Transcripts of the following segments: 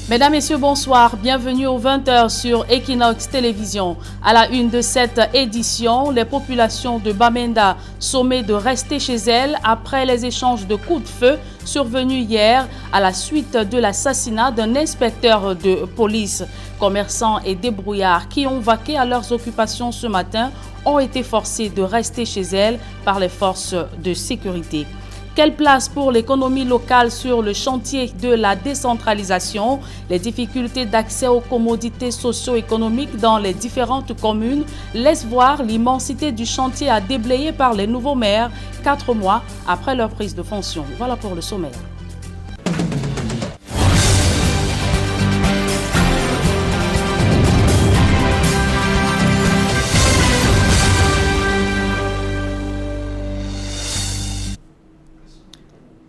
Mesdames, Messieurs, bonsoir. Bienvenue aux 20h sur Equinox Télévision. À la une de cette édition, les populations de Bamenda sommées de rester chez elles après les échanges de coups de feu survenus hier à la suite de l'assassinat d'un inspecteur de police. Commerçants et débrouillards qui ont vaqué à leurs occupations ce matin ont été forcés de rester chez elles par les forces de sécurité. Quelle place pour l'économie locale sur le chantier de la décentralisation? Les difficultés d'accès aux commodités socio-économiques dans les différentes communes laissent voir l'immensité du chantier à déblayer par les nouveaux maires 4 mois après leur prise de fonction. Voilà pour le sommaire.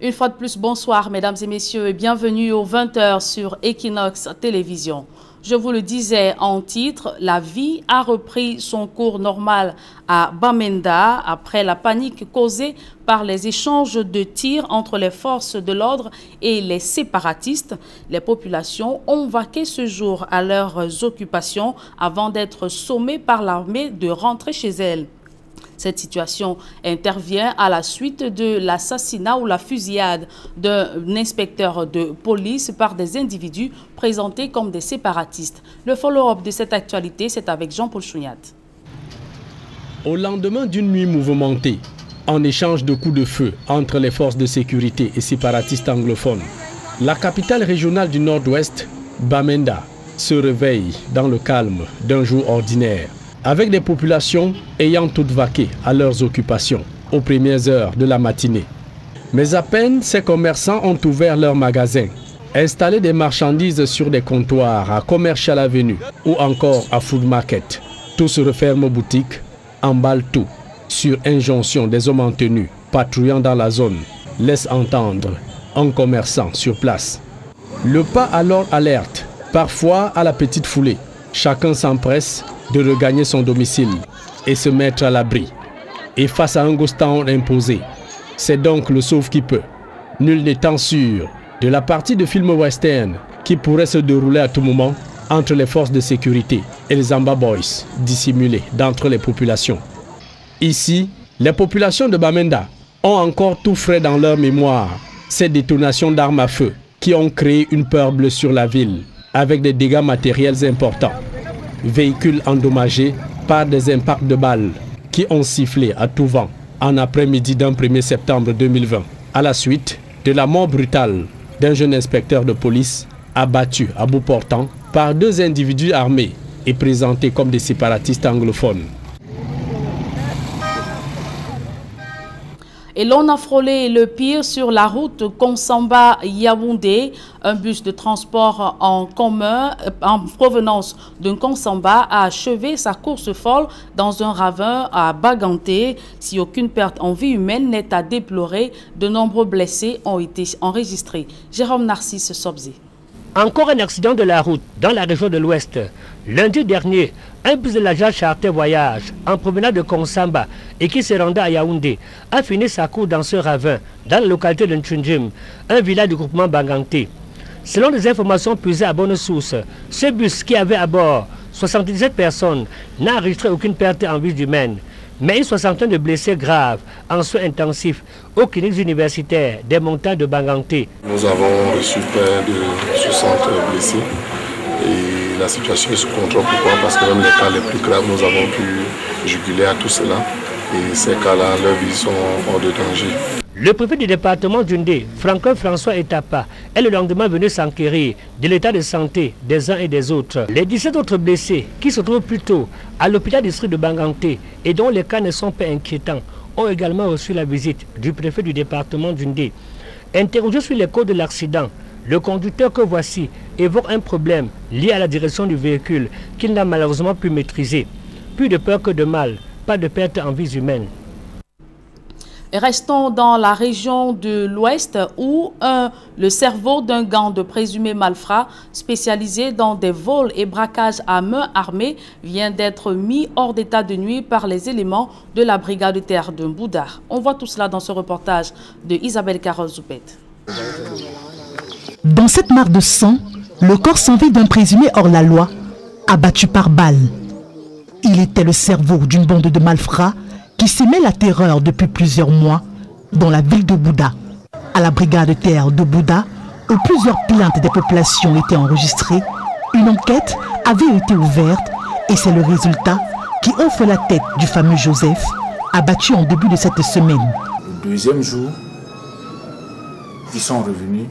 Une fois de plus, bonsoir mesdames et messieurs et bienvenue aux 20h sur Equinox Télévision. Je vous le disais en titre, la vie a repris son cours normal à Bamenda après la panique causée par les échanges de tirs entre les forces de l'ordre et les séparatistes. Les populations ont vaqué ce jour à leurs occupations avant d'être sommées par l'armée de rentrer chez elles. Cette situation intervient à la suite de l'assassinat ou la fusillade d'un inspecteur de police par des individus présentés comme des séparatistes. Le follow-up de cette actualité, c'est avec Jean-Paul Chouniat. Au lendemain d'une nuit mouvementée, en échange de coups de feu entre les forces de sécurité et séparatistes anglophones, la capitale régionale du Nord-Ouest, Bamenda, se réveille dans le calme d'un jour ordinaire, avec des populations ayant toutes vaqué à leurs occupations aux premières heures de la matinée. Mais à peine ces commerçants ont ouvert leurs magasins, installé des marchandises sur des comptoirs à Commercial Avenue ou encore à Food Market. Tout se referme aux boutiques, emballent tout, sur injonction des hommes en tenue patrouillant dans la zone, laisse entendre un commerçant sur place. Le pas alors alerte, parfois à la petite foulée. Chacun s'empresse de regagner son domicile et se mettre à l'abri. Et face à un ghost town imposé, c'est donc le sauve qui peut. Nul n'étant sûr de la partie de film western qui pourrait se dérouler à tout moment entre les forces de sécurité et les Amba Boys dissimulés d'entre les populations. Ici, les populations de Bamenda ont encore tout frais dans leur mémoire. Ces détonations d'armes à feu qui ont créé une peur bleue sur la ville avec des dégâts matériels importants. Véhicules endommagés par des impacts de balles qui ont sifflé à tout vent en après-midi d'un 1er septembre 2020, à la suite de la mort brutale d'un jeune inspecteur de police abattu à bout portant par 2 individus armés et présentés comme des séparatistes anglophones. Et l'on a frôlé le pire sur la route Konsamba-Yaoundé. Un bus de transport en commun en provenance de Konsamba a achevé sa course folle dans un ravin à Baganté. Si aucune perte en vie humaine n'est à déplorer, de nombreux blessés ont été enregistrés. Jérôme Narcisse Sobzé. Encore un accident de la route dans la région de l'Ouest. Lundi dernier, un bus de l'agence Charter Voyage en provenance de Konsamba et qui se rendait à Yaoundé a fini sa course dans ce ravin dans la localité de Ntchunjim, un village du groupement Baganté. Selon des informations puisées à bonne source, ce bus qui avait à bord 77 personnes n'a enregistré aucune perte en vie humaine, mais une soixantaine de blessés graves en soins intensifs aux cliniques universitaires des montagnes de Baganté. Nous avons reçu près de 60 blessés et la situation est sous contrôle. Pourquoi? Parce que même les cas les plus graves, nous avons pu juguler à tout cela et ces cas-là, leurs vies sont hors de danger. Le préfet du département d'Undé, François Etapa, est le lendemain venu s'enquérir de l'état de santé des uns et des autres. Les 17 autres blessés qui se trouvent plutôt à l'hôpital district de Baganté et dont les cas ne sont pas inquiétants ont également reçu la visite du préfet du département d'Undé. Interrogé sur les causes de l'accident, le conducteur que voici évoque un problème lié à la direction du véhicule qu'il n'a malheureusement pu maîtriser. Plus de peur que de mal, pas de perte en vies humaines. Restons dans la région de l'Ouest où le cerveau d'un gang de présumés malfrats spécialisé dans des vols et braquages à main armée vient d'être mis hors d'état de nuire par les éléments de la brigade de terre de Mboudar. On voit tout cela dans ce reportage de Isabelle Carole Zoupet. Dans cette mare de sang, Le corps sans vie d'un présumé hors la loi, abattu par balle. Il était le cerveau d'une bande de malfrats qui sémait la terreur depuis plusieurs mois dans la ville de Bouda. À la brigade terre de Bouda, où plusieurs plaintes des populations étaient enregistrées, une enquête avait été ouverte et c'est le résultat qui offre la tête du fameux Joseph, abattu en début de cette semaine. Le deuxième jour, ils sont revenus,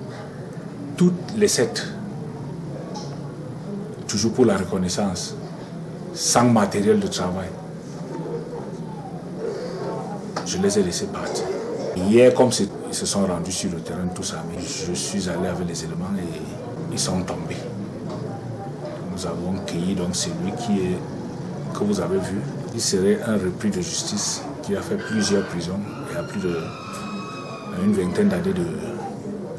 toutes les 7, toujours pour la reconnaissance, sans matériel de travail. Je les ai laissés partir. Hier, comme ils se sont rendus sur le terrain, tout ça, mais je suis allé avec les éléments et ils sont tombés. Nous avons cueilli donc celui que vous avez vu. Il serait un repris de justice qui a fait plusieurs prisons et a plus d'une vingtaine d'années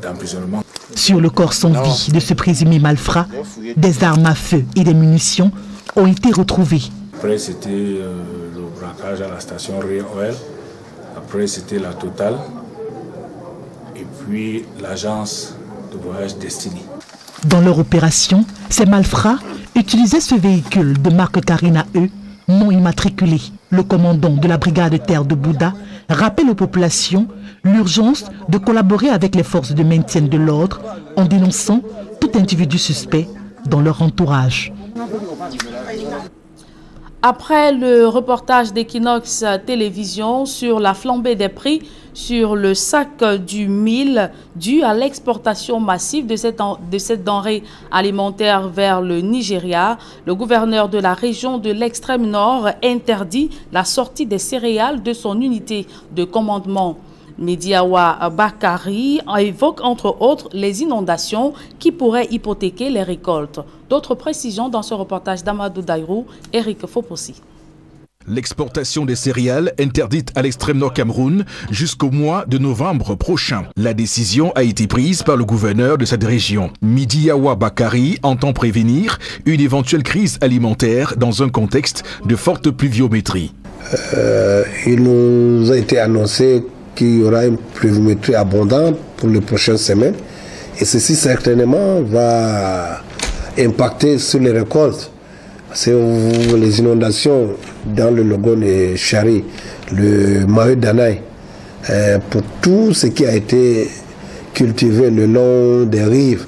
d'emprisonnement. Sur le corps sans vie de ce présumé malfrat, des armes à feu et des munitions ont été retrouvées. Après, c'était le braquage à la station Ray Oil. Après, c'était la Total. Et puis, l'agence de voyage Destiny. Dans leur opération, ces malfrats utilisaient ce véhicule de marque Carina E, non immatriculé. Le commandant de la brigade terre de Bouda rappelle aux populations l'urgence de collaborer avec les forces de maintien de l'ordre en dénonçant tout individu suspect dans leur entourage. Après le reportage d'Equinox Télévision sur la flambée des prix sur le sac du mil dû à l'exportation massive de cette denrée alimentaire vers le Nigeria, le gouverneur de la région de l'extrême nord interdit la sortie des céréales de son unité de commandement. Mediawa Bakari évoque entre autres les inondations qui pourraient hypothéquer les récoltes. D'autres précisions dans ce reportage d'Amadou Daïrou, Eric Fopossi. L'exportation des céréales interdite à l'extrême nord Cameroun jusqu'au mois de novembre prochain. La décision a été prise par le gouverneur de cette région. Mediawa Bakari entend prévenir une éventuelle crise alimentaire dans un contexte de forte pluviométrie. Il nous a été annoncé qu'il y aura une pluviométrie abondante pour les prochaines semaines et ceci certainement va impacter sur les récoltes. C'est les inondations dans le Logone et Chari, le Maheu Danaï, pour tout ce qui a été cultivé le long des rives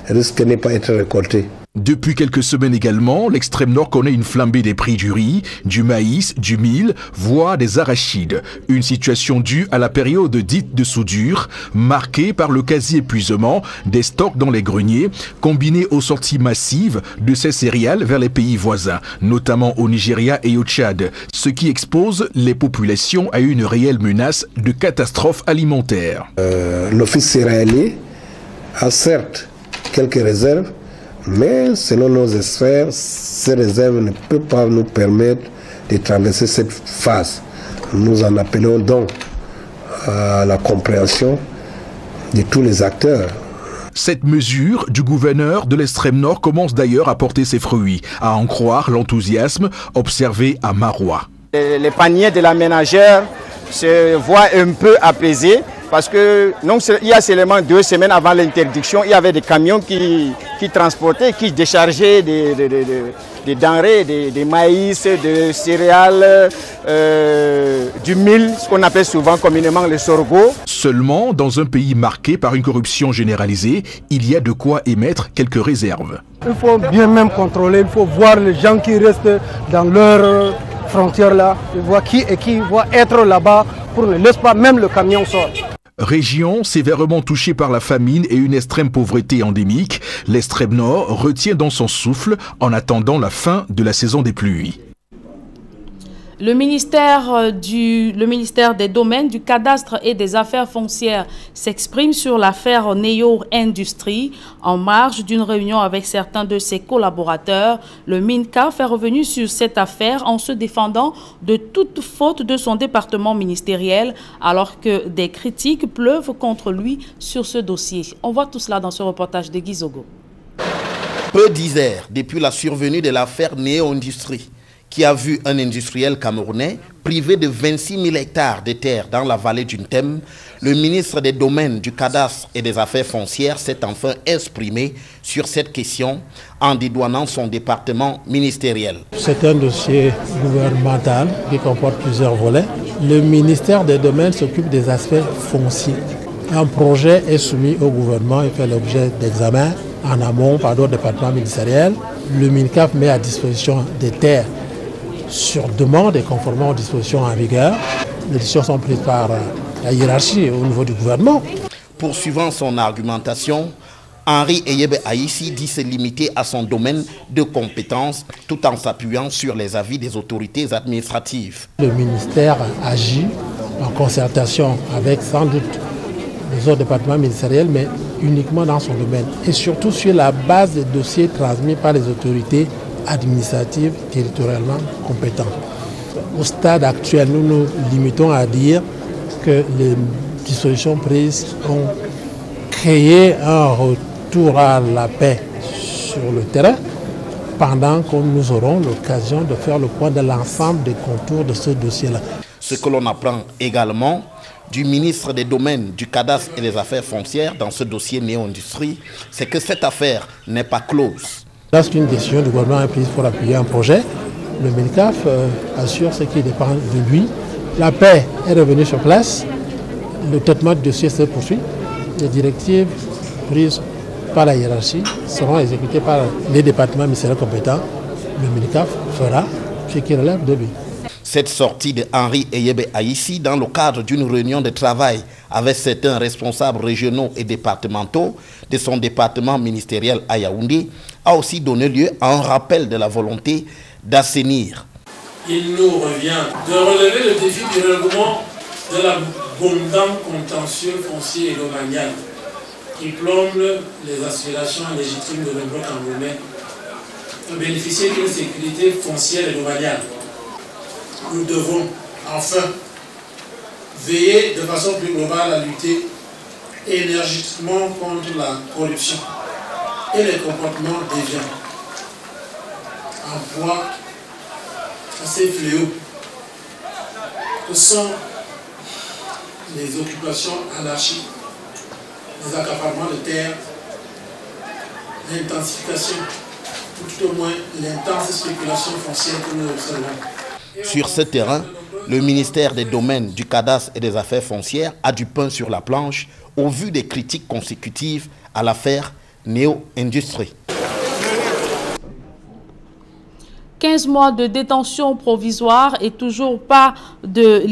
risque de ne pas être récolté. Depuis quelques semaines également, l'extrême nord connaît une flambée des prix du riz, du maïs, du mil, voire des arachides. Une situation due à la période dite de soudure, marquée par le quasi-épuisement des stocks dans les greniers, combinée aux sorties massives de ces céréales vers les pays voisins, notamment au Nigeria et au Tchad, ce qui expose les populations à une réelle menace de catastrophe alimentaire. L'Office céréalier a certes quelques réserves, mais selon nos experts, ces réserves ne peuvent pas nous permettre de traverser cette phase. Nous en appelons donc à la compréhension de tous les acteurs. Cette mesure du gouverneur de l'extrême nord commence d'ailleurs à porter ses fruits, à en croire l'enthousiasme observé à Maroua. Les paniers de la ménagère se voient un peu apaisés. Parce que non, il y a seulement 2 semaines avant l'interdiction, il y avait des camions qui transportaient, qui déchargeaient des denrées, des maïs, des céréales, du mil, ce qu'on appelle souvent communément le sorgho. Seulement, dans un pays marqué par une corruption généralisée, il y a de quoi émettre quelques réserves. Il faut bien même contrôler, il faut voir les gens qui restent dans leurs frontières là, voir qui va être là-bas pour ne laisser pas même le camion sortir. Région sévèrement touchée par la famine et une extrême pauvreté endémique, l'extrême nord retient dans son souffle en attendant la fin de la saison des pluies. Le ministère des Domaines, du Cadastre et des Affaires foncières s'exprime sur l'affaire Neo Industries. En marge d'une réunion avec certains de ses collaborateurs, le MINCA fait revenir sur cette affaire en se défendant de toute faute de son département ministériel, alors que des critiques pleuvent contre lui sur ce dossier. On voit tout cela dans ce reportage de Guizogo. Peu d'Isère depuis la survenue de l'affaire Neo Industries, qui a vu un industriel camerounais privé de 26 000 hectares de terres dans la vallée du Ntem, le ministre des Domaines, du Cadastre et des Affaires foncières s'est enfin exprimé sur cette question en dédouanant son département ministériel. C'est un dossier gouvernemental qui comporte plusieurs volets. Le ministère des Domaines s'occupe des aspects fonciers. Un projet est soumis au gouvernement et fait l'objet d'examen en amont par d'autres départements ministériels. Le MINCAF met à disposition des terres sur demande et conformément aux dispositions en vigueur. Les décisions sont prises par la hiérarchie au niveau du gouvernement. Poursuivant son argumentation, Henri Eyebe Aïssi dit se limiter à son domaine de compétences tout en s'appuyant sur les avis des autorités administratives. Le ministère agit en concertation avec sans doute les autres départements ministériels, mais uniquement dans son domaine et surtout sur la base des dossiers transmis par les autorités administratives territorialement compétentes. Au stade actuel, nous nous limitons à dire que les dispositions prises ont créé un retour à la paix sur le terrain pendant que nous aurons l'occasion de faire le point de l'ensemble des contours de ce dossier-là. Ce que l'on apprend également du ministre des Domaines, du Cadastre et des Affaires foncières dans ce dossier Néo-Industrie, c'est que cette affaire n'est pas close. Lorsqu'une décision du gouvernement est prise pour appuyer un projet, le MINCAF assure ce qui dépend de lui. La paix est revenue sur place, le traitement du dossier se poursuit, les directives prises par la hiérarchie seront exécutées par les départements ministériels compétents. Le MINCAF fera ce qui relève de lui. Cette sortie de Henri Eyebe Aïssi dans le cadre d'une réunion de travail avec certains responsables régionaux et départementaux de son département ministériel à Yaoundé a aussi donné lieu à un rappel de la volonté d'assainir. Il nous revient de relever le défi du règlement de l'abondant contentieux foncier et domanial qui plombe les aspirations légitimes de nombreux Camerounais de bénéficier d'une sécurité foncière et domaniale. Nous devons enfin veiller de façon plus globale à lutter énergiquement contre la corruption et les comportements déviants. En proie à ces fléaux que sont les occupations anarchiques, les accaparements de terres, l'intensification, ou tout au moins l'intense spéculation foncière que nous observons. Sur ce terrain, le ministère des Domaines, du Cadastre et des Affaires foncières a du pain sur la planche au vu des critiques consécutives à l'affaire Néo-Industrie. 15 mois de détention provisoire et toujours pas de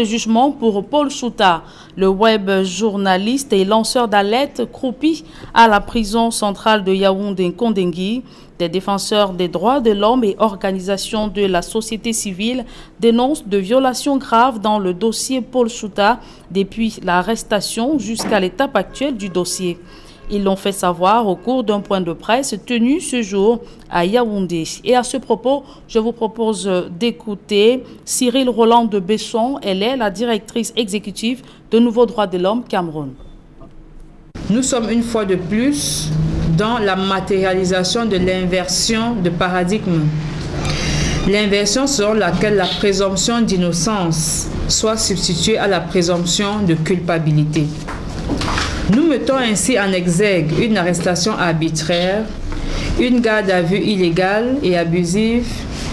jugement pour Paul Chouta, le web journaliste et lanceur d'alerte croupi à la prison centrale de Yaoundé-Kondengui. Des défenseurs des droits de l'homme et organisations de la société civile dénoncent de violations graves dans le dossier Paul Chouta depuis l'arrestation jusqu'à l'étape actuelle du dossier. Ils l'ont fait savoir au cours d'un point de presse tenu ce jour à Yaoundé. Et à ce propos, je vous propose d'écouter Cyril Roland de Besson. Elle est la directrice exécutive de Nouveaux Droits de l'Homme Cameroun. Nous sommes une fois de plus dans la matérialisation de l'inversion de paradigme. L'inversion selon laquelle la présomption d'innocence soit substituée à la présomption de culpabilité. Nous mettons ainsi en exergue une arrestation arbitraire, une garde à vue illégale et abusive,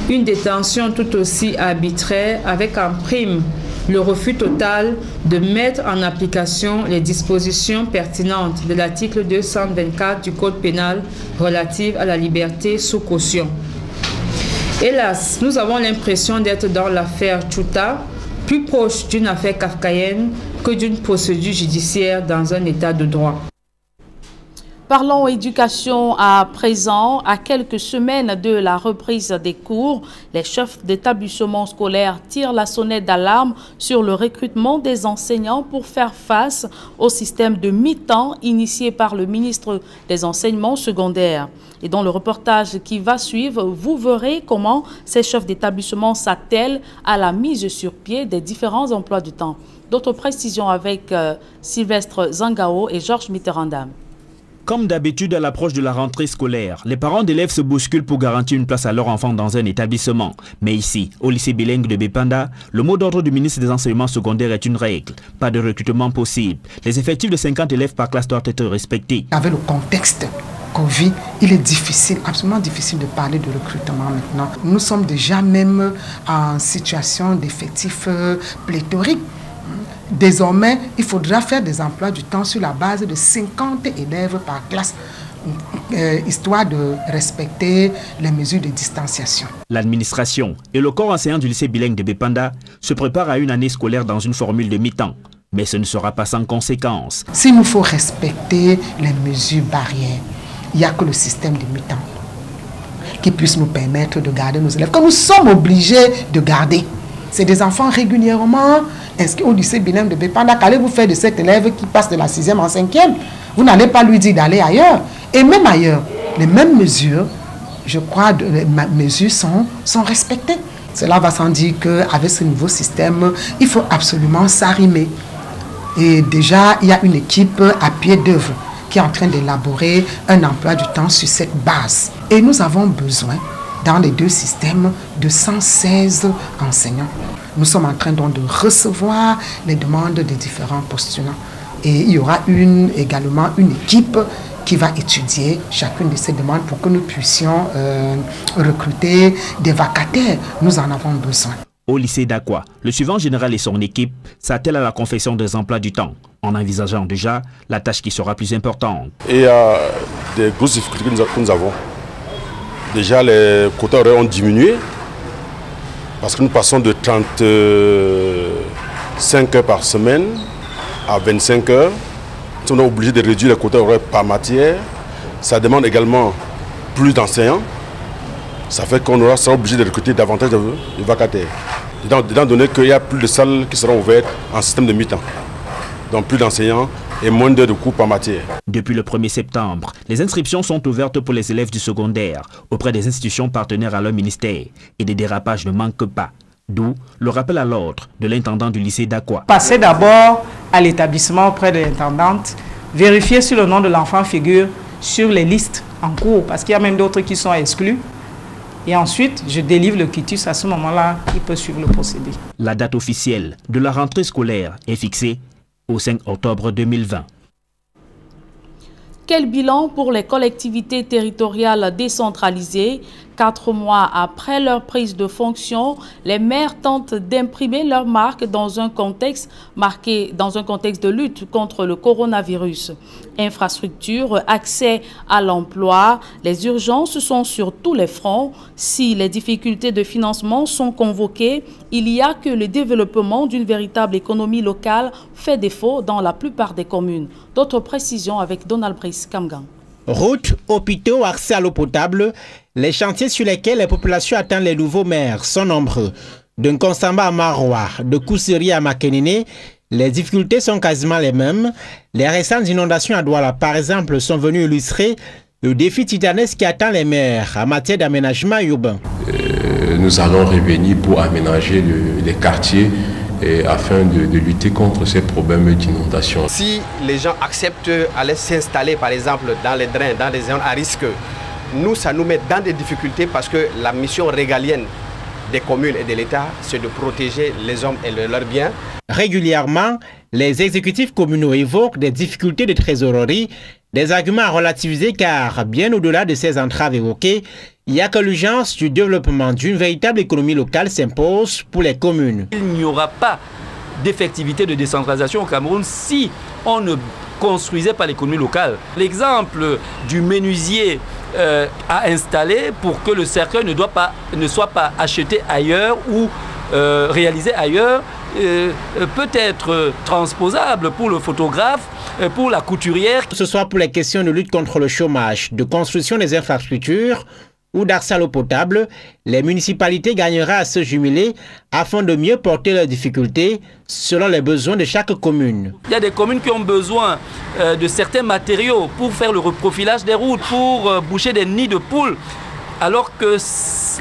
une détention tout aussi arbitraire avec en prime le refus total de mettre en application les dispositions pertinentes de l'article 224 du Code pénal relatif à la liberté sous caution. Hélas, nous avons l'impression d'être dans l'affaire Chouta, plus proche d'une affaire kafkaïenne que d'une procédure judiciaire dans un état de droit. Parlons éducation à présent. À quelques semaines de la reprise des cours, les chefs d'établissement scolaire tirent la sonnette d'alarme sur le recrutement des enseignants pour faire face au système de mi-temps initié par le ministre des Enseignements secondaires. Et dans le reportage qui va suivre, vous verrez comment ces chefs d'établissement s'attellent à la mise sur pied des différents emplois du temps. D'autres précisions avec Sylvestre Zangao et Georges Mitterrandam. Comme d'habitude à l'approche de la rentrée scolaire, les parents d'élèves se bousculent pour garantir une place à leur enfant dans un établissement. Mais ici, au lycée bilingue de Bépanda, le mot d'ordre du ministre des enseignements secondaires est une règle. Pas de recrutement possible. Les effectifs de 50 élèves par classe doivent être respectés. Avec le contexte Covid, il est difficile, absolument difficile de parler de recrutement maintenant. Nous sommes déjà même en situation d'effectifs pléthoriques. Désormais, il faudra faire des emplois du temps sur la base de 50 élèves par classe, histoire de respecter les mesures de distanciation. L'administration et le corps enseignant du lycée bilingue de Bépanda se préparent à une année scolaire dans une formule de mi-temps. Mais ce ne sera pas sans conséquences. S'il nous faut respecter les mesures barrières, il n'y a que le système de mi-temps qui puisse nous permettre de garder nos élèves, que nous sommes obligés de garder. C'est des enfants régulièrement inscrits au lycée bilingue de Bépanda. Qu'allez-vous faire de cet élève qui passe de la 6e en 5e? Vous n'allez pas lui dire d'aller ailleurs. Et même ailleurs, les mêmes mesures, je crois, les mesures sont respectées. Cela va sans dire qu'avec ce nouveau système, il faut absolument s'arrimer. Et déjà, il y a une équipe à pied d'œuvre qui est en train d'élaborer un emploi du temps sur cette base. Et nous avons besoin, dans les deux systèmes, de 116 enseignants. Nous sommes en train donc de recevoir les demandes des différents postulants. Et il y aura également une équipe qui va étudier chacune de ces demandes pour que nous puissions recruter des vacataires. Nous en avons besoin. Au lycée d'Aqua, le suivant général et son équipe s'attellent à la confection des emplois du temps, en envisageant déjà la tâche qui sera plus importante. Et il y a des grosses difficultés que nous avons. Déjà, les quotas horaires ont diminué parce que nous passons de 35 heures par semaine à 25 heures. Nous sommes obligés de réduire les quotas horaires par matière. Ça demande également plus d'enseignants. Ça fait qu'on sera obligé de recruter davantage de vacataires. Étant donné qu'il y a plus de salles qui seront ouvertes en système de mi-temps. Donc plus d'enseignants et moins d'heures de cours par matière. Depuis le 1er septembre, les inscriptions sont ouvertes pour les élèves du secondaire auprès des institutions partenaires à leur ministère et des dérapages ne manquent pas. D'où le rappel à l'ordre de l'intendant du lycée d'Aqua. Passez d'abord à l'établissement auprès de l'intendante, vérifiez si le nom de l'enfant figure sur les listes en cours, parce qu'il y a même d'autres qui sont exclus. Et ensuite, je délivre le quitus. À ce moment-là, il peut suivre le procédé. La date officielle de la rentrée scolaire est fixée au 5 octobre 2020. Quel bilan pour les collectivités territoriales décentralisées? 4 mois après leur prise de fonction, les maires tentent d'imprimer leur marque dans un contexte de lutte contre le coronavirus. Infrastructure, accès à l'emploi, les urgences sont sur tous les fronts. Si les difficultés de financement sont convoquées, il n'y a que le développement d'une véritable économie locale fait défaut dans la plupart des communes. D'autres précisions avec Donald Brice Kamgan. Routes, hôpitaux, accès à l'eau potable, les chantiers sur lesquels les populations attendent les nouveaux maires sont nombreux. De Nkonsamba à Maroua, de Koussiri à Makenine, les difficultés sont quasiment les mêmes. Les récentes inondations à Douala, par exemple, sont venues illustrer le défi titanesque qui attend les maires en matière d'aménagement urbain. Nous allons revenir pour aménager les quartiers afin de lutter contre ces problèmes d'inondation. Si les gens acceptent d'aller s'installer par exemple dans les drains, dans des zones à risque, nous ça nous met dans des difficultés parce que la mission régalienne des communes et de l'État, c'est de protéger les hommes et leurs biens. Régulièrement, les exécutifs communaux évoquent des difficultés de trésorerie, des arguments à relativiser car, bien au-delà de ces entraves évoquées, il n'y a que l'urgence du développement d'une véritable économie locale s'impose pour les communes. Il n'y aura pas d'effectivité de décentralisation au Cameroun si on ne construisait pas l'économie locale. L'exemple du menuisier à installer pour que le cercueil ne soit pas acheté ailleurs ou réalisé ailleurs peut être transposable pour le photographe, pour la couturière. Que ce soit pour les questions de lutte contre le chômage, de construction des infrastructures ou d'accès à l'eau potable, les municipalités gagneraient à se jumeler afin de mieux porter leurs difficultés selon les besoins de chaque commune. Il y a des communes qui ont besoin de certains matériaux pour faire le reprofilage des routes, pour boucher des nids de poules, alors que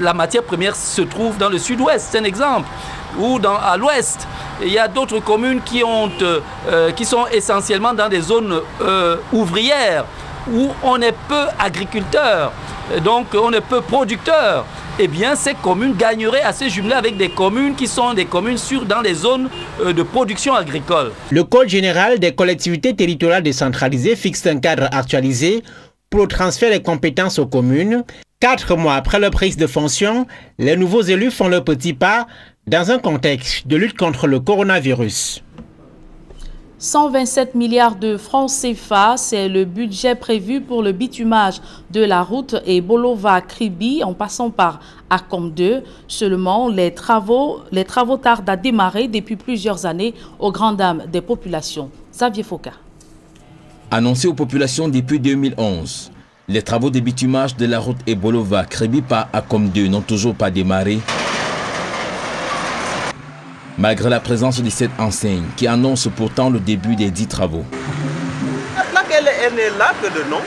la matière première se trouve dans le sud-ouest, c'est un exemple, ou à l'ouest. Il y a d'autres communes qui sont essentiellement dans des zones ouvrières, où on est peu agriculteur, donc on est peu producteur, eh bien ces communes gagneraient à se jumeler avec des communes qui sont des communes dans les zones de production agricole. Le Code général des collectivités territoriales décentralisées fixe un cadre actualisé pour le transfert des compétences aux communes. 4 mois après leur prise de fonction, les nouveaux élus font leur petit pas dans un contexte de lutte contre le coronavirus. 127 milliards de francs CFA, c'est le budget prévu pour le bitumage de la route Ebolova-Kribi en passant par Akom 2. Seulement, les travaux tardent à démarrer depuis plusieurs années aux grandes dames des populations. Xavier Foka. Annoncé aux populations depuis 2011, les travaux de bitumage de la route Ebolova-Kribi par Akom 2 n'ont toujours pas démarré. Malgré la présence de cette enseigne qui annonce pourtant le début des 10 travaux. Là qu'elle n'est là que de nom,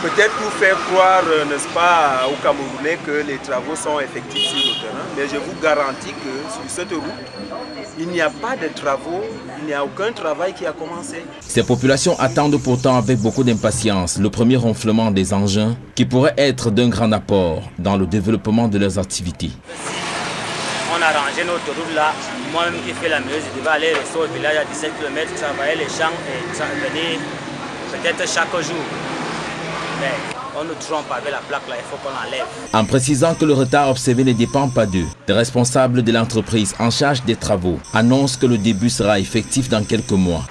peut-être pour faire croire, n'est-ce pas, aux Camerounais que les travaux sont effectifs sur le terrain, mais je vous garantis que sur cette route, il n'y a pas de travaux, il n'y a aucun travail qui a commencé. Ces populations attendent pourtant avec beaucoup d'impatience le premier ronflement des engins qui pourrait être d'un grand apport dans le développement de leurs activités. On a rangé notre route là. Moi-même qui fais la meuse, je devais aller au village à 17 km, travailler les champs et venir peut-être chaque jour. Mais on nous trompe avec la plaque là, il faut qu'on l'enlève. En précisant que le retard observé ne dépend pas d'eux, les responsables de l'entreprise en charge des travaux annoncent que le début sera effectif dans quelques mois.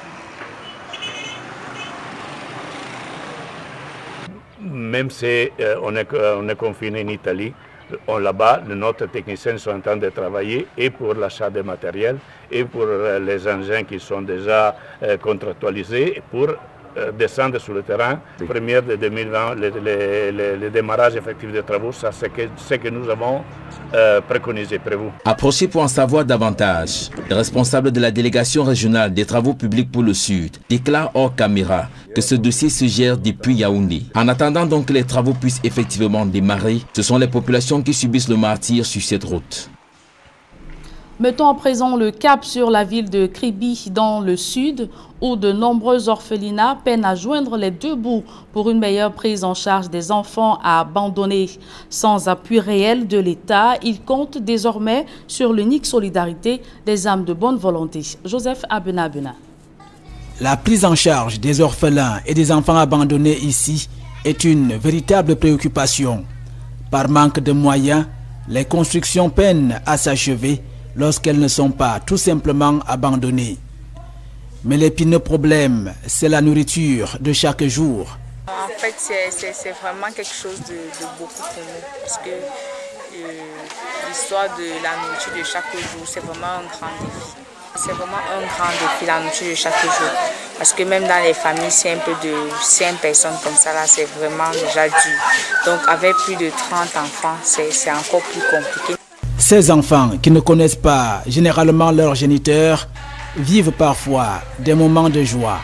Même si on est confiné en Italie, là-bas, notre techniciens sont en train de travailler et pour l'achat de matériel et pour les engins qui sont déjà contractualisés pour descendre sur le terrain. Première de 2020, le démarrage effectif des travaux, c'est ce que nous avons préconisé, prévu. Approché pour en savoir davantage, le responsable de la délégation régionale des travaux publics pour le Sud déclare hors caméra que ce dossier se gère depuis Yaoundé. En attendant donc que les travaux puissent effectivement démarrer, ce sont les populations qui subissent le martyre sur cette route. Mettons à présent le cap sur la ville de Kribi dans le sud, où de nombreux orphelinats peinent à joindre les deux bouts pour une meilleure prise en charge des enfants abandonnés. Sans appui réel de l'État, ils comptent désormais sur l'unique solidarité des âmes de bonne volonté. Joseph Abena. La prise en charge des orphelins et des enfants abandonnés ici est une véritable préoccupation. Par manque de moyens, les constructions peinent à s'achever lorsqu'elles ne sont pas tout simplement abandonnées. Mais l'épineux problème, c'est la nourriture de chaque jour. En fait, c'est vraiment quelque chose de beaucoup pour nous, parce que l'histoire de la nourriture de chaque jour, c'est vraiment un grand défi. C'est vraiment un grand défi, la nourriture de chaque jour. Parce que même dans les familles, c'est un peu de 5 personnes comme ça, là, c'est vraiment déjà dur. Donc avec plus de 30 enfants, c'est encore plus compliqué. Ces enfants qui ne connaissent pas généralement leur géniteur vivent parfois des moments de joie.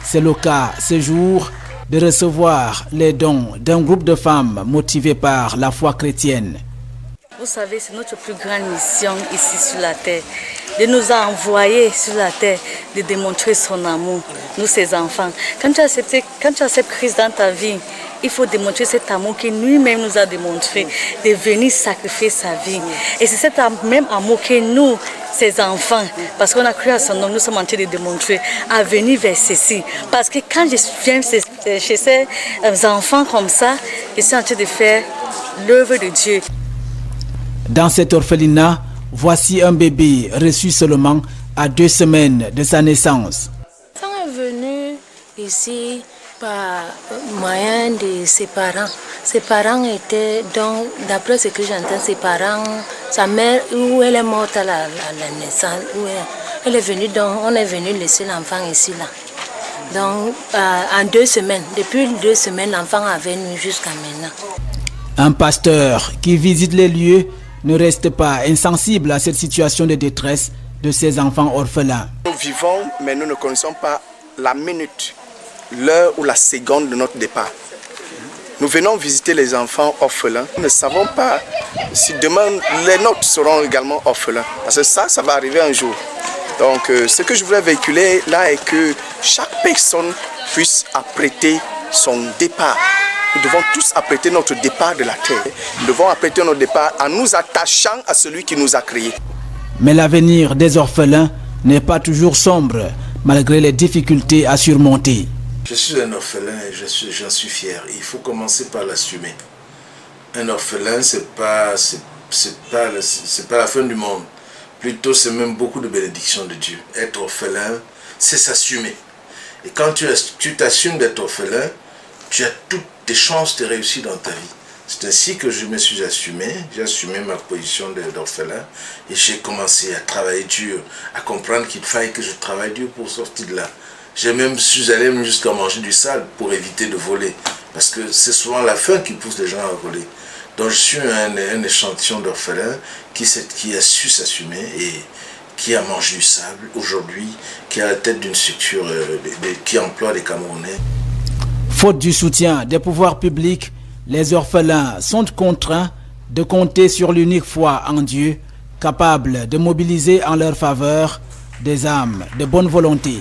C'est le cas ce jour de recevoir les dons d'un groupe de femmes motivées par la foi chrétienne. Vous savez, c'est notre plus grande mission ici sur la terre, de nous envoyer sur la terre, de démontrer son amour, nous ces enfants. Quand tu acceptes Christ dans ta vie, il faut démontrer cet amour qu'il lui-même nous a démontré, de venir sacrifier sa vie. Et c'est cet même amour que nous, ces enfants, parce qu'on a cru à son nom, nous sommes en train de démontrer, à venir vers ceci. Parce que quand je viens chez ces enfants comme ça, je suis en train de faire l'œuvre de Dieu. Dans cet orphelinat, voici un bébé reçu seulement à 2 semaines de sa naissance. Quand on est venu ici par moyen de ses parents étaient, donc d'après ce que j'entends, ses parents, sa mère, où elle est morte à la naissance, où elle est venue, donc on est venu laisser l'enfant ici là. Donc en 2 semaines, depuis 2 semaines, l'enfant est venu jusqu'à maintenant. Un pasteur qui visite les lieux ne reste pas insensible à cette situation de détresse de ces enfants orphelins. Nous vivons, mais nous ne connaissons pas la minute, l'heure ou la seconde de notre départ. Nous venons visiter les enfants orphelins. Nous ne savons pas si demain les nôtres seront également orphelins. Parce que ça va arriver un jour. Donc ce que je voulais véhiculer là est que chaque personne puisse apprêter son départ. Nous devons tous apprêter notre départ de la terre. Nous devons apprêter notre départ en nous attachant à celui qui nous a créés. Mais l'avenir des orphelins n'est pas toujours sombre, malgré les difficultés à surmonter. Je suis un orphelin et j'en suis fier. Il faut commencer par l'assumer. Un orphelin, c'est pas la fin du monde. Plutôt, c'est même beaucoup de bénédictions de Dieu. Être orphelin, c'est s'assumer. Et quand tu t'assumes d'être orphelin, tu as toutes tes chances de réussir dans ta vie. C'est ainsi que je me suis assumé. J'ai assumé ma position d'orphelin et j'ai commencé à travailler dur, à comprendre qu'il fallait que je travaille dur pour sortir de là. J'ai même suis allé jusqu'à manger du sale pour éviter de voler. Parce que c'est souvent la faim qui pousse les gens à voler. Donc je suis un échantillon d'orphelin qui a su s'assumer et qui a mangé du sable aujourd'hui, qui a la tête d'une structure qui emploie les Camerounais. Faute du soutien des pouvoirs publics, les orphelins sont contraints de compter sur l'unique foi en Dieu, capable de mobiliser en leur faveur des âmes de bonne volonté.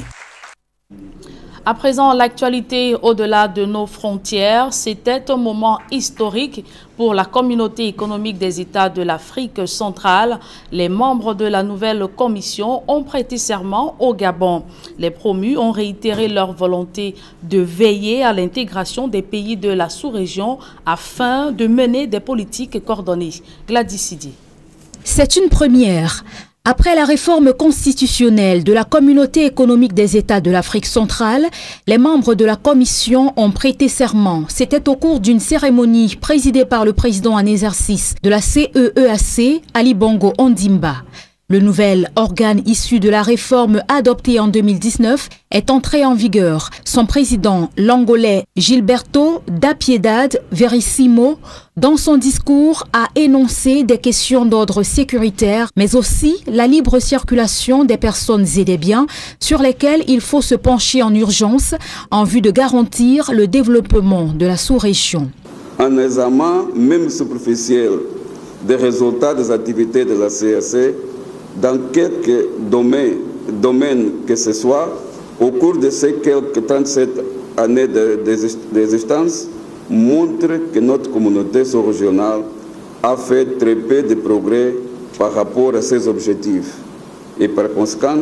À présent, l'actualité au-delà de nos frontières, c'était un moment historique pour la communauté économique des États de l'Afrique centrale. Les membres de la nouvelle commission ont prêté serment au Gabon. Les promus ont réitéré leur volonté de veiller à l'intégration des pays de la sous-région afin de mener des politiques coordonnées. Gladys Sidi. C'est une première. Après la réforme constitutionnelle de la Communauté économique des États de l'Afrique centrale, les membres de la commission ont prêté serment. C'était au cours d'une cérémonie présidée par le président en exercice de la CEEAC, Ali Bongo Ondimba. Le nouvel organe issu de la réforme adoptée en 2019 est entré en vigueur. Son président, l'Angolais Gilberto da Piedade Verissimo, dans son discours, a énoncé des questions d'ordre sécuritaire, mais aussi la libre circulation des personnes et des biens sur lesquels il faut se pencher en urgence en vue de garantir le développement de la sous-région. Un examen, même superficiel, des résultats des activités de la CAC dans quelques domaines que ce soit, au cours de ces quelques 37 années d'existence, montre que notre communauté sous-régionale a fait très peu de progrès par rapport à ses objectifs. Et par conséquent,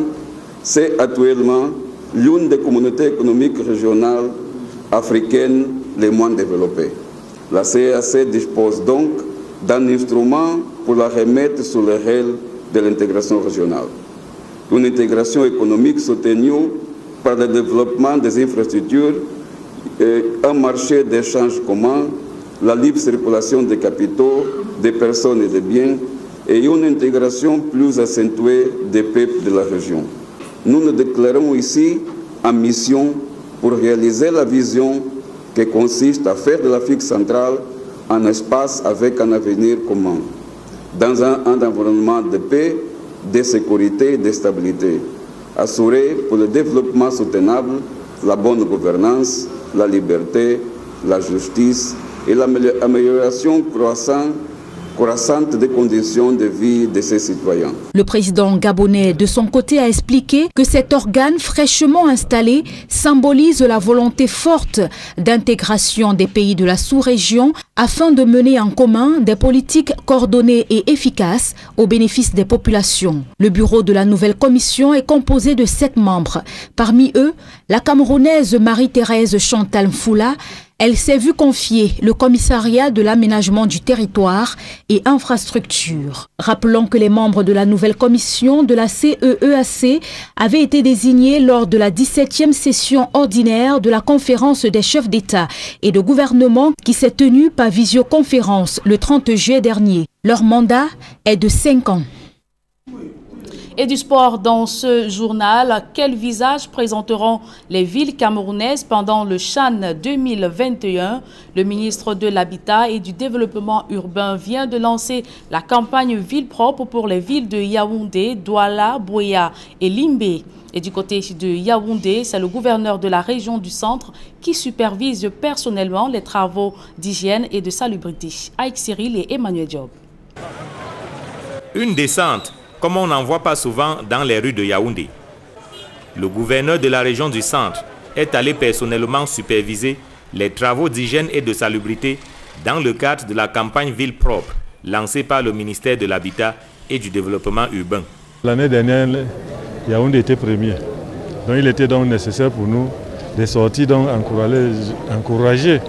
c'est actuellement l'une des communautés économiques régionales africaines les moins développées. La CAC dispose donc d'un instrument pour la remettre sur les rails de l'intégration régionale. Une intégration économique soutenue par le développement des infrastructures, un marché d'échange commun, la libre circulation des capitaux, des personnes et des biens, et une intégration plus accentuée des peuples de la région. Nous nous déclarons ici en mission pour réaliser la vision qui consiste à faire de l'Afrique centrale un espace avec un avenir commun, dans un environnement de paix, de sécurité et de stabilité, assuré pour le développement soutenable, la bonne gouvernance, la liberté, la justice et l'amélioration croissante des conditions de vie de ses citoyens. Le président gabonais, de son côté, a expliqué que cet organe fraîchement installé symbolise la volonté forte d'intégration des pays de la sous-région afin de mener en commun des politiques coordonnées et efficaces au bénéfice des populations. Le bureau de la nouvelle commission est composé de 7 membres. Parmi eux, la Camerounaise Marie-Thérèse Chantal Mfoula. Elle s'est vue confier le commissariat de l'aménagement du territoire et infrastructure. Rappelons que les membres de la nouvelle commission de la CEEAC avaient été désignés lors de la 17e session ordinaire de la conférence des chefs d'État et de gouvernement qui s'est tenue par visioconférence le 30 juillet dernier. Leur mandat est de 5 ans. Et du sport dans ce journal, quel visage présenteront les villes camerounaises pendant le CHAN 2021? Le ministre de l'Habitat et du Développement urbain vient de lancer la campagne Ville propre pour les villes de Yaoundé, Douala, Buea et Limbé. Et du côté de Yaoundé, c'est le gouverneur de la région du centre qui supervise personnellement les travaux d'hygiène et de salubrité. Aïk Cyril et Emmanuel Diop. Une descente comme on n'en voit pas souvent dans les rues de Yaoundé. Le gouverneur de la région du centre est allé personnellement superviser les travaux d'hygiène et de salubrité dans le cadre de la campagne Ville propre lancée par le ministère de l'Habitat et du Développement urbain. L'année dernière, Yaoundé était premier. Donc il était donc nécessaire pour nous de sortir, donc encourager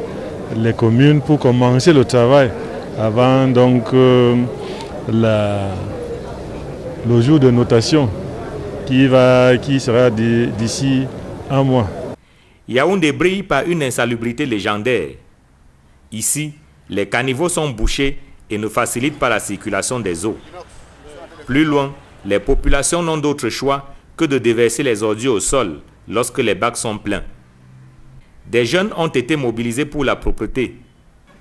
les communes pour commencer le travail avant donc le jour de notation qui sera d'ici un mois. Yaoundé brille par une insalubrité légendaire. Ici, les caniveaux sont bouchés et ne facilitent pas la circulation des eaux. Plus loin, les populations n'ont d'autre choix que de déverser les ordures au sol lorsque les bacs sont pleins. Des jeunes ont été mobilisés pour la propreté.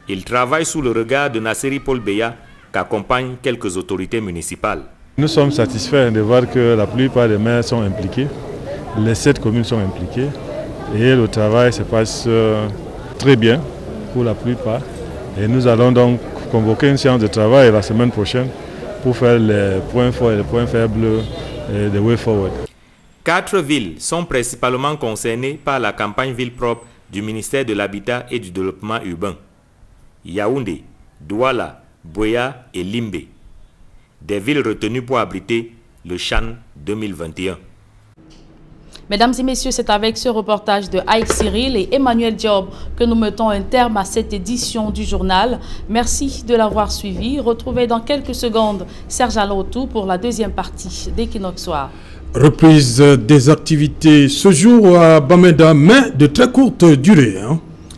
Ils travaillent sous le regard de Nasseri Paul Beya, qu'accompagnent quelques autorités municipales. Nous sommes satisfaits de voir que la plupart des maires sont impliqués, les 7 communes sont impliquées et le travail se passe très bien pour la plupart. Et nous allons donc convoquer une séance de travail la semaine prochaine pour faire les points forts et les points faibles de Way Forward. 4 villes sont principalement concernées par la campagne Ville propre du ministère de l'Habitat et du Développement urbain. Yaoundé, Douala, Buea et Limbe. Des villes retenues pour abriter le Chan 2021. Mesdames et messieurs, c'est avec ce reportage de Aïk Cyril et Emmanuel Diop que nous mettons un terme à cette édition du journal. Merci de l'avoir suivi. Retrouvez dans quelques secondes Serge Alotou pour la deuxième partie d'Equinox Soir. Reprise des activités ce jour à Bamenda, mais de très courte durée.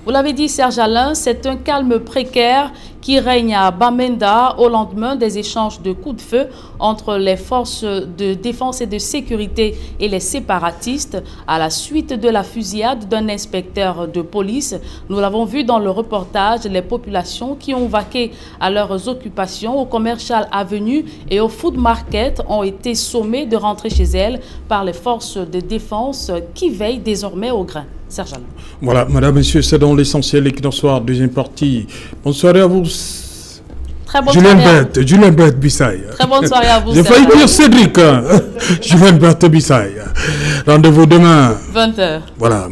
Vous l'avez dit, Serge Alain, c'est un calme précaire qui règne à Bamenda au lendemain des échanges de coups de feu entre les forces de défense et de sécurité et les séparatistes à la suite de la fusillade d'un inspecteur de police. Nous l'avons vu dans le reportage, les populations qui ont vaqué à leurs occupations au Commercial Avenue et au Food Market ont été sommées de rentrer chez elles par les forces de défense qui veillent désormais au grain. Serge Alain. Voilà, madame, monsieur, c'est dans l'essentiel Equinox Soir, deuxième partie. Bonne soirée à vous. Très bonne soirée à vous. Julien Berthe Bissaï. Très bonne soirée à vous. J'ai failli dire Cédric. Julien Berthe Bissaï. Rendez-vous demain. 20h. Voilà.